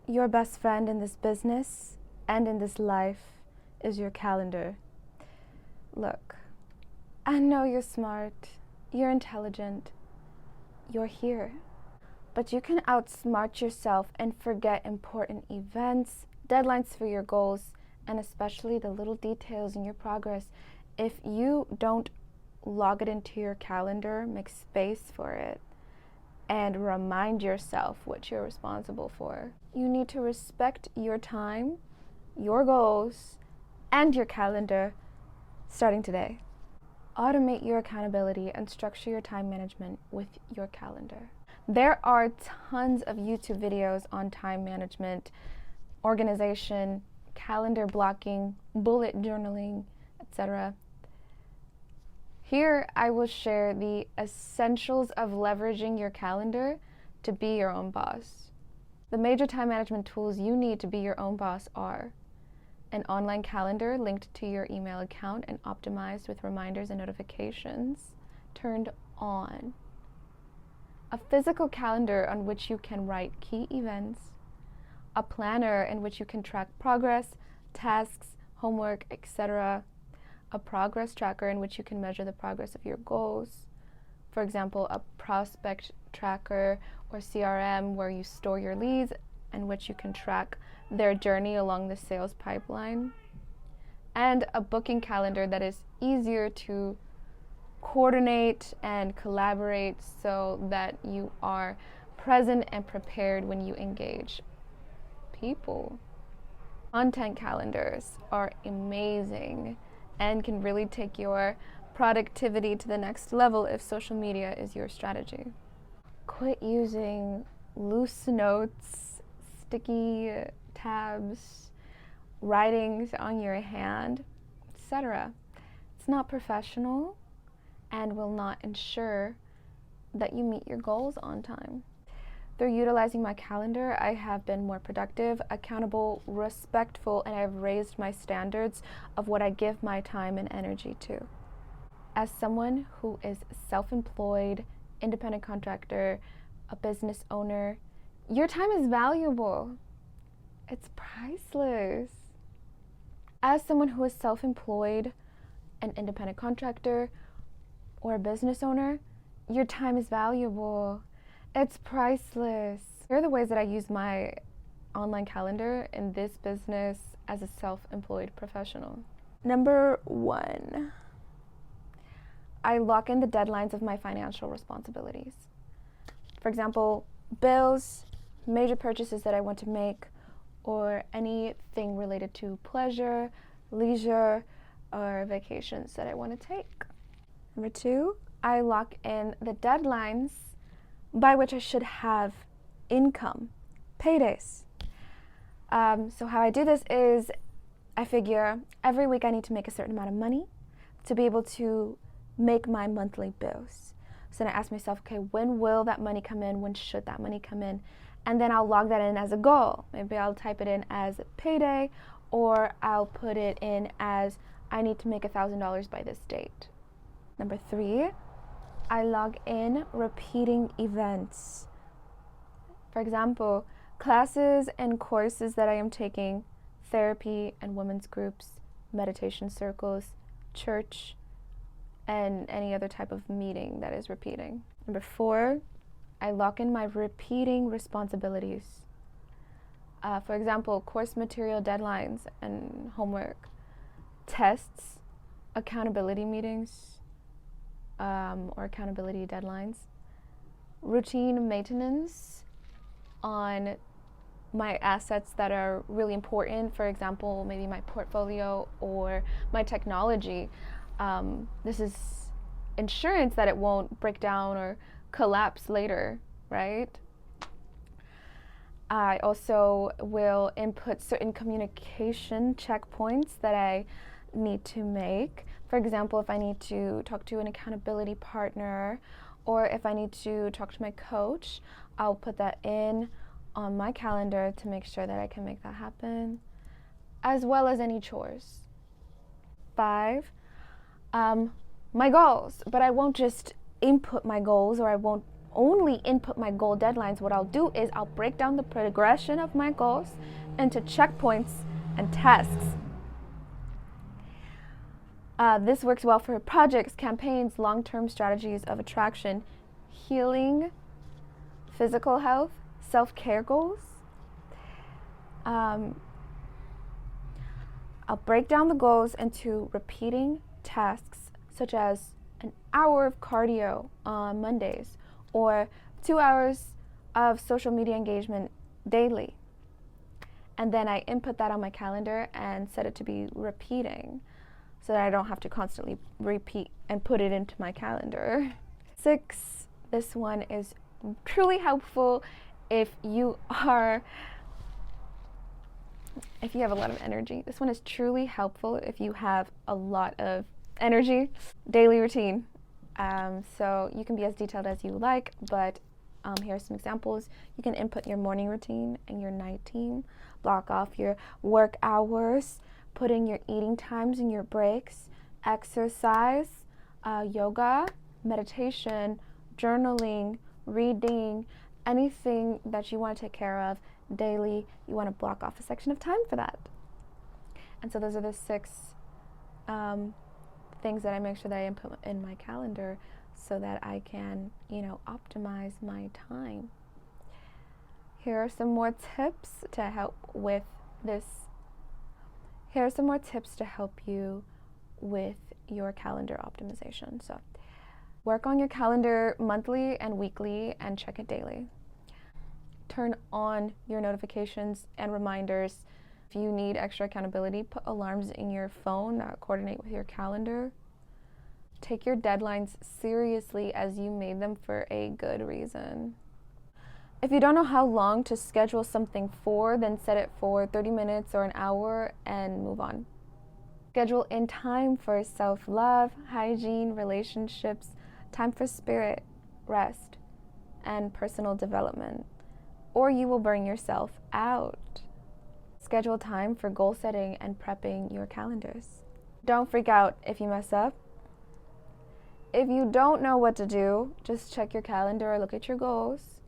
Your best friend in this business and in this life is your calendar. Look, I know you're smart, you're intelligent, you're here. But you can outsmart yourself and forget important events, deadlines for your goals, and especially the little details in your progress if you don't log it into your calendar, make space for it, and remind yourself what you're responsible for. You need to respect your time, your goals, and your calendar starting today. Automate your accountability and structure your time management with your calendar. There are tons of YouTube videos on time management, organization, calendar blocking, bullet journaling, etc. Here, I will share the essentials of leveraging your calendar to be your own boss. The major time management tools you need to be your own boss are an online calendar linked to your email account and optimized with reminders and notifications turned on. A physical calendar on which you can write key events, a planner in which you can track progress, tasks, homework, etc., a progress tracker in which you can measure the progress of your goals. For example, a prospect tracker or CRM where you store your leads in which you can track their journey along the sales pipeline. And a booking calendar that is easier to coordinate and collaborate so that you are present and prepared when you engage people. Content calendars are amazing and can really take your productivity to the next level if social media is your strategy. Quit using loose notes, sticky tabs, writings on your hand, etc. It's not professional and will not ensure that you meet your goals on time. Through utilizing my calendar, I have been more productive, accountable, respectful, and I've raised my standards of what I give my time and energy to. As someone who is self-employed, independent contractor, a business owner, your time is valuable. It's priceless. As someone who is self-employed, an independent contractor, or a business owner, your time is valuable. It's priceless. Here are the ways that I use my online calendar in this business as a self-employed professional. Number 1, I lock in the deadlines of my financial responsibilities. For example, bills, major purchases that I want to make, or anything related to pleasure, leisure, or vacations that I want to take. Number 2, I lock in the deadlines by which I should have income, paydays. So how I do this is I figure every week I need to make a certain amount of money to be able to make my monthly bills. So then I ask myself, okay, when will that money come in? When should that money come in? And then I'll log that in as a goal. Maybe I'll type it in as payday, or I'll put it in as I need to make $1,000 by this date. Number 3, I log in repeating events. For example, classes and courses that I am taking, therapy and women's groups, meditation circles, church, and any other type of meeting that is repeating. Number 4, I lock in my repeating responsibilities. For example, course material deadlines and homework, tests, accountability meetings, or accountability deadlines, routine maintenance on my assets that are really important, for example, maybe my portfolio or my technology. This is insurance that it won't break down or collapse later, right? I also will input certain communication checkpoints that I need to make. For example, if I need to talk to an accountability partner or if I need to talk to my coach, I'll put that in on my calendar to make sure that I can make that happen, as well as any chores. 5, my goals, but I won't just input my goals, or I won't only input my goal deadlines, what I'll do is I'll break down the progression of my goals into checkpoints and tasks. This works well for projects, campaigns, long-term strategies of attraction, healing, physical health, self-care goals. I'll break down the goals into repeating tasks, such as an hour of cardio on Mondays or 2 hours of social media engagement daily. And then I input that on my calendar and set it to be repeating so that I don't have to constantly repeat and put it into my calendar. 6, this one is truly helpful if you have a lot of energy. This one is truly helpful if you have a lot of energy. Daily routine. So you can be as detailed as you like, but here are some examples. You can input your morning routine and your night routine. Block off your work hours. Put in your eating times and your breaks. Exercise, yoga, meditation, journaling, reading, anything that you want to take care of daily, you want to block off a section of time for that. And so those are the 6 things that I make sure that I input in my calendar so that I can, optimize my time. Here are some more tips to help with this. Here are some more tips to help you with your calendar optimization. So work on your calendar monthly and weekly and check it daily. Turn on your notifications and reminders. If you need extra accountability, put alarms in your phone that coordinate with your calendar. Take your deadlines seriously as you made them for a good reason. If you don't know how long to schedule something for, then set it for 30 minutes or an hour and move on. Schedule in time for self-love, hygiene, relationships, time for spirit, rest, and personal development, or you will burn yourself out. Schedule time for goal setting and prepping your calendars. Don't freak out if you mess up. If you don't know what to do, just check your calendar or look at your goals.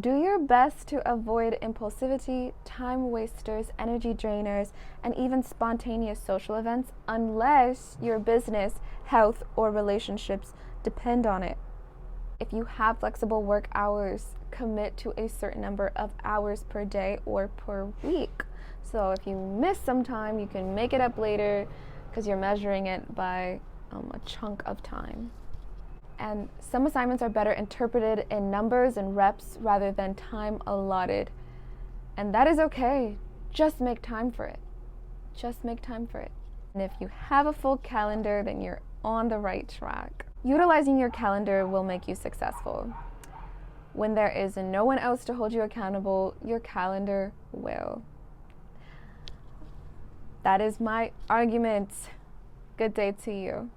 Do your best to avoid impulsivity, time wasters, energy drainers, and even spontaneous social events unless your business, health, or relationships depend on it. If you have flexible work hours, commit to a certain number of hours per day or per week. So if you miss some time, you can make it up later because you're measuring it by a chunk of time. And some assignments are better interpreted in numbers and reps rather than time allotted. And that is okay. Just make time for it. Just make time for it. And if you have a full calendar, then you're on the right track. Utilizing your calendar will make you successful. When there is no one else to hold you accountable, your calendar will. That is my argument. Good day to you.